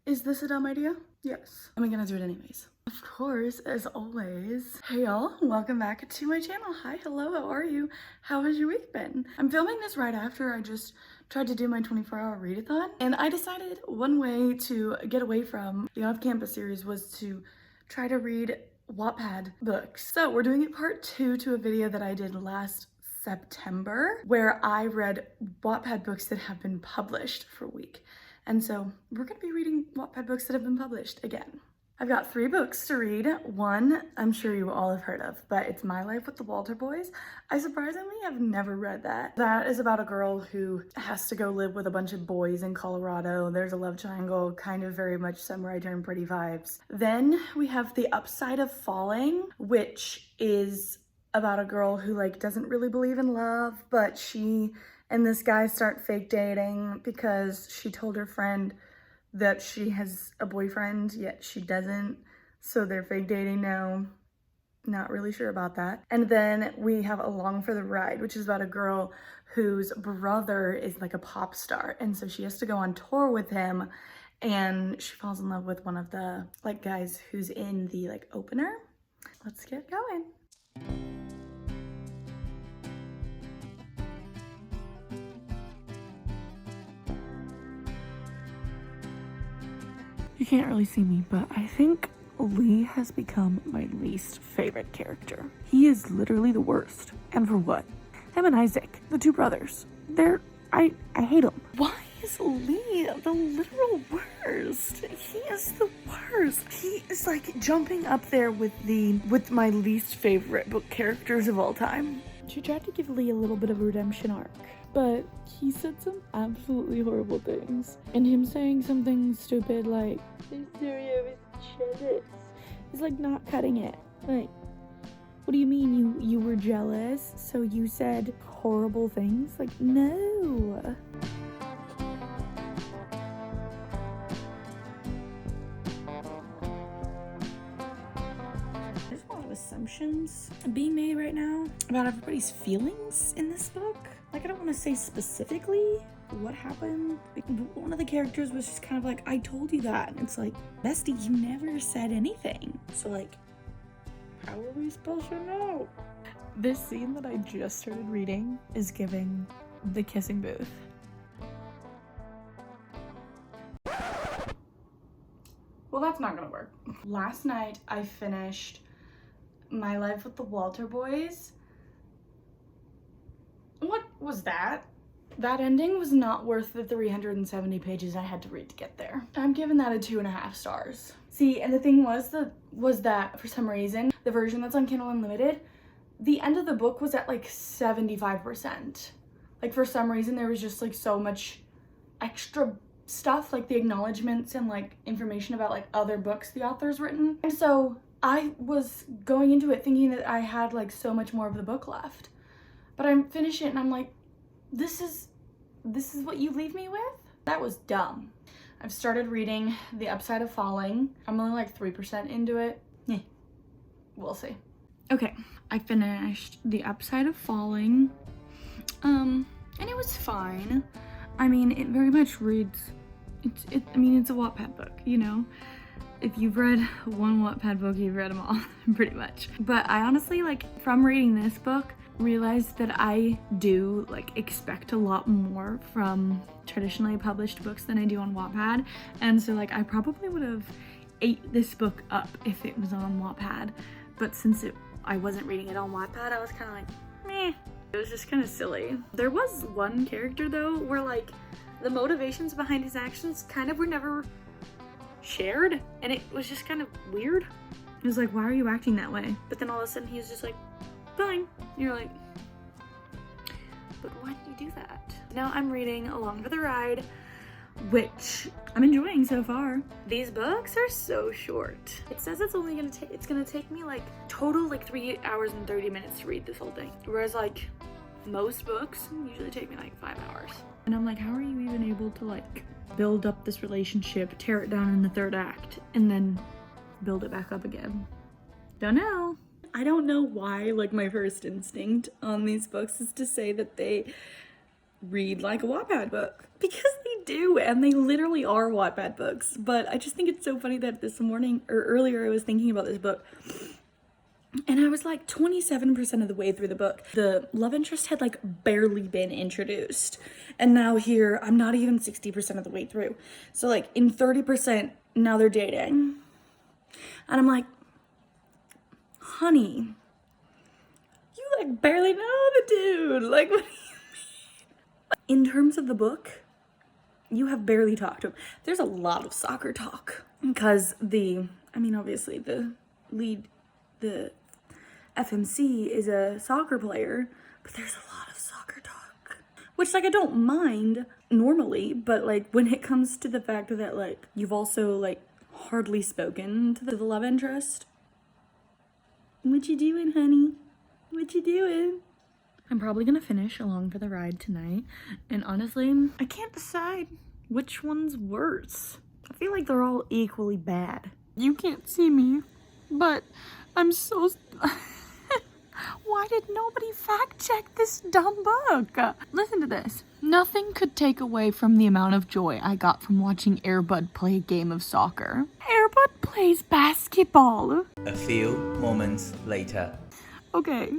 Is this a dumb idea? Yes. I'm gonna do it anyways. Of course, as always. Hey y'all, welcome back to my channel. Hi, hello, how are you? How has your week been? I'm filming this right after I just tried to do my 24-hour readathon, and I decided one way to get away from the off-campus series was to try to read Wattpad books. So we're doing it part 2 to a video that I did last September, where I read Wattpad books that have been published for a week. And so we're gonna be reading Wattpad books that have been published again. I've got 3 books to read. One, I'm sure you all have heard of, but it's My Life with the Walter Boys. I surprisingly have never read that. That is about a girl who has to go live with a bunch of boys in Colorado. There's a love triangle, kind of very much Summer I Turned Pretty vibes. Then we have The Upside of Falling, which is about a girl who doesn't really believe in love, but she and this guy start fake dating because she told her friend that she has a boyfriend, yet she doesn't. So they're fake dating now. Not really sure about that. And then we have Along for the Ride, which is about a girl whose brother is like a pop star. And so she has to go on tour with him, and she falls in love with one of the guys who's in the opener. Let's get going. You can't really see me, but I think Lee has become my least favorite character. He is literally the worst. And for what? Him and Isaac, the 2 brothers. I hate them. Why is Lee the literal worst? He is the worst. He is jumping up there with my least favorite book characters of all time. She tried to give Lee a little bit of a redemption arc, but he said some absolutely horrible things. And him saying something stupid like, "I'm sorry, I was jealous," is not cutting it. What do you mean you were jealous, so you said horrible things? No. There's a lot of assumptions being made right now about everybody's feelings in this book. I don't want to say specifically what happened. One of the characters was just kind of I told you that. And it's bestie, you never said anything. So how are we supposed to know? This scene that I just started reading is giving the kissing booth. Well, that's not gonna work. Last night I finished My Life with the Walter Boys. What was that? That ending was not worth the 370 pages I had to read to get there. I'm giving that a 2.5 stars. See, and the thing was that for some reason, the version that's on Kindle Unlimited, the end of the book was at 75%. For some reason, there was just so much extra stuff, the acknowledgements and information about other books the author's written. And so I was going into it thinking that I had so much more of the book left. But I finish it and I'm this is what you leave me with? That was dumb. I've started reading The Upside of Falling. I'm only 3% into it. We'll see. Okay, I finished The Upside of Falling. And it was fine. I mean, it very much reads, it's a Wattpad book, you know? If you've read one Wattpad book, you've read them all, pretty much. But I honestly, from reading this book, realized that I do expect a lot more from traditionally published books than I do on Wattpad. And so I probably would have ate this book up if it was on Wattpad. But since I wasn't reading it on Wattpad, I was kind of meh. It was just kind of silly. There was one character though where the motivations behind his actions kind of were never shared, and it was just kind of weird. It was why are you acting that way? But then all of a sudden he was just fine. You're but why did you do that? Now I'm reading Along for the Ride, which I'm enjoying so far. These books are so short. It says it's only gonna take me total 3 hours and 30 minutes to read this whole thing. Whereas most books usually take me 5 hours. And I'm how are you even able to build up this relationship, tear it down in the 3rd act, and then build it back up again? Don't know. I don't know why my first instinct on these books is to say that they read like a Wattpad book, because they do, and they literally are Wattpad books. But I just think it's so funny that this morning, or earlier, I was thinking about this book, and I was like 27% of the way through the book. The love interest had like barely been introduced. And now here, I'm not even 60% of the way through. So like in 30%, now they're dating. And I'm like, honey, you like barely know the dude. Like, what do you mean? In terms of the book, you have barely talked to him. There's a lot of soccer talk. Because obviously the lead, the FMC is a soccer player, but there's a lot of soccer talk, which like I don't mind normally, but like when it comes to the fact that like you've also like hardly spoken to the love interest. What you doing, honey? What you doing? I'm probably gonna finish Along for the Ride tonight, and honestly, I can't decide which one's worse. I feel like they're all equally bad. You can't see me, but I'm so... Why did nobody fact check this dumb book? Listen to this. Nothing could take away from the amount of joy I got from watching Airbud play a game of soccer. Airbud plays basketball. A few moments later. Okay,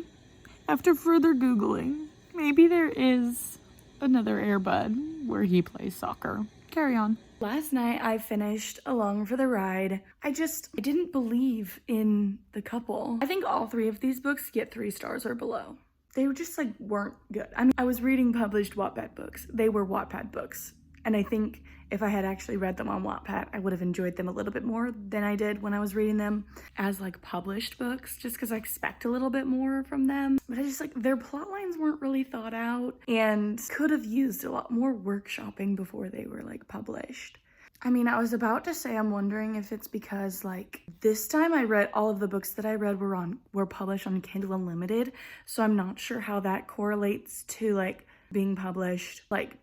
after further Googling, maybe there is another Airbud where he plays soccer. Carry on. Last night I finished Along for the Ride. I didn't believe in the couple. I think all 3 of these books get 3 stars or below. They were just like weren't good. I mean, I was reading published Wattpad books. They were Wattpad books. And I think if I had actually read them on Wattpad, I would have enjoyed them a little bit more than I did when I was reading them as like published books, just because I expect a little bit more from them. But I just like, their plot lines weren't really thought out and could have used a lot more workshopping before they were like published. I mean, I was about to say I'm wondering if it's because like this time I read all of the books that I read were published on Kindle Unlimited, so I'm not sure how that correlates to like being published like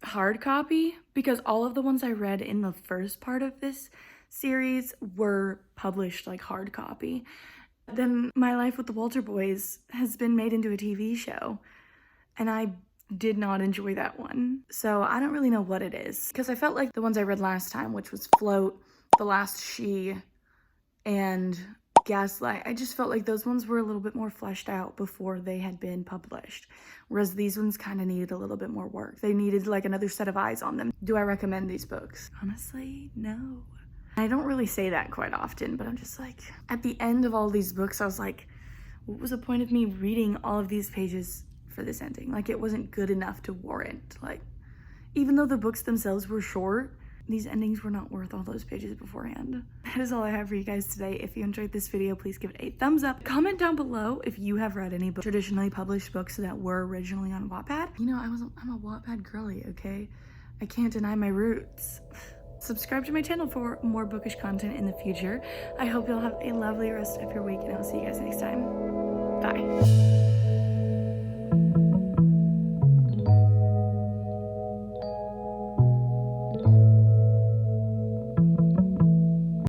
hard copy, because all of the ones I read in the first part of this series were published like hard copy. Then My Life with the Walter Boys has been made into a TV show, and I did not enjoy that one. So I don't really know what it is, because I felt like the ones I read last time, which was Float, The Last She, and Gaslight, I just felt like those ones were a little bit more fleshed out before they had been published, whereas these ones kind of needed a little bit more work. They needed like another set of eyes on them. Do I recommend these books? Honestly, no. I don't really say that quite often, but I'm just like, at the end of all these books, I was like, what was the point of me reading all of these pages for this ending? Like, it wasn't good enough to warrant, like, even though the books themselves were short, these endings were not worth all those pages beforehand. That is all I have for you guys today. If you enjoyed this video, please give it a thumbs up. Comment down below if you have read any traditionally published books that were originally on Wattpad. You know, I'm a Wattpad girly, okay? I can't deny my roots. Subscribe to my channel for more bookish content in the future. I hope you'll have a lovely rest of your week, and I'll see you guys next time. Bye.